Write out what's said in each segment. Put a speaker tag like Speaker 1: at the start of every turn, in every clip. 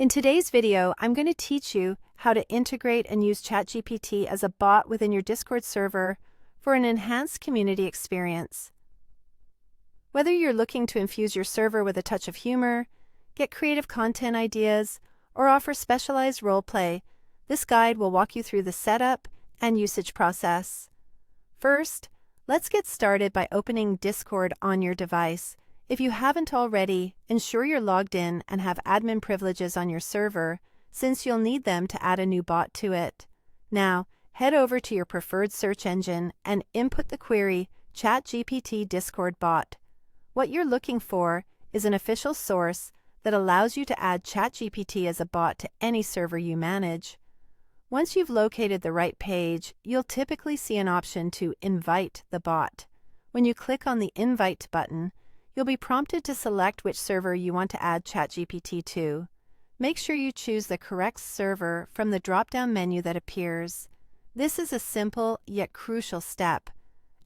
Speaker 1: In today's video, I'm going to teach you how to integrate and use ChatGPT as a bot within your Discord server for an enhanced community experience. Whether you're looking to infuse your server with a touch of humor, get creative content ideas, or offer specialized roleplay, this guide will walk you through the setup and usage process. First, let's get started by opening Discord on your device. If you haven't already, ensure you're logged in and have admin privileges on your server, since you'll need them to add a new bot to it. Now, head over to your preferred search engine and input the query ChatGPT Discord bot. What you're looking for is an official source that allows you to add ChatGPT as a bot to any server you manage. Once you've located the right page, you'll typically see an option to invite the bot. When you click on the Invite button, you'll be prompted to select which server you want to add ChatGPT to. Make sure you choose the correct server from the drop-down menu that appears. This is a simple yet crucial step,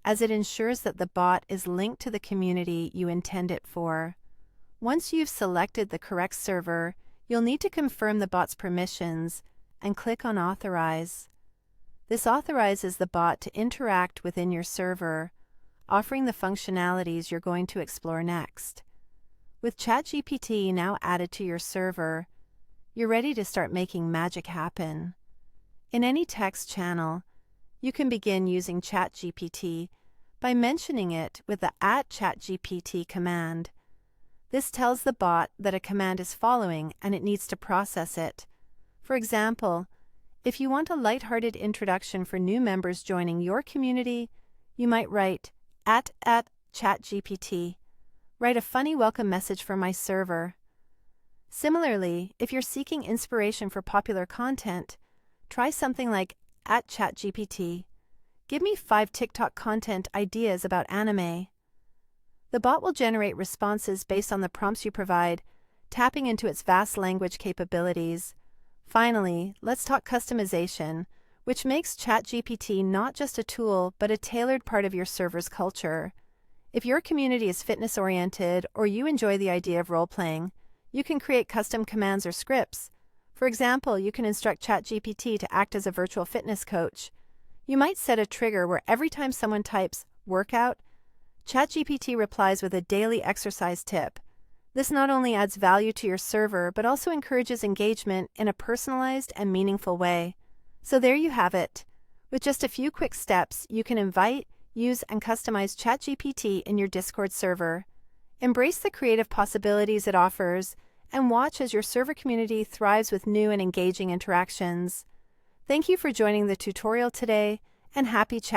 Speaker 1: as it ensures that the bot is linked to the community you intend it for. Once you've selected the correct server, you'll need to confirm the bot's permissions and click on Authorize. This authorizes the bot to interact within your server, offering the functionalities you're going to explore next. With ChatGPT now added to your server, you're ready to start making magic happen. In any text channel, you can begin using ChatGPT by mentioning it with the @ChatGPT command. This tells the bot that a command is following and it needs to process it. For example, if you want a lighthearted introduction for new members joining your community, you might write, @ ChatGPT. Write a funny welcome message for my server. Similarly, if you're seeking inspiration for popular content, try something like @ChatGPT. Give me 5 TikTok content ideas about anime. The bot will generate responses based on the prompts you provide, tapping into its vast language capabilities. Finally, let's talk customization, which makes ChatGPT not just a tool, but a tailored part of your server's culture. If your community is fitness-oriented or you enjoy the idea of role-playing, you can create custom commands or scripts. For example, you can instruct ChatGPT to act as a virtual fitness coach. You might set a trigger where every time someone types workout, ChatGPT replies with a daily exercise tip. This not only adds value to your server, but also encourages engagement in a personalized and meaningful way. So there you have it. With just a few quick steps, you can invite, use, and customize ChatGPT in your Discord server. Embrace the creative possibilities it offers, and watch as your server community thrives with new and engaging interactions. Thank you for joining the tutorial today, and happy chat.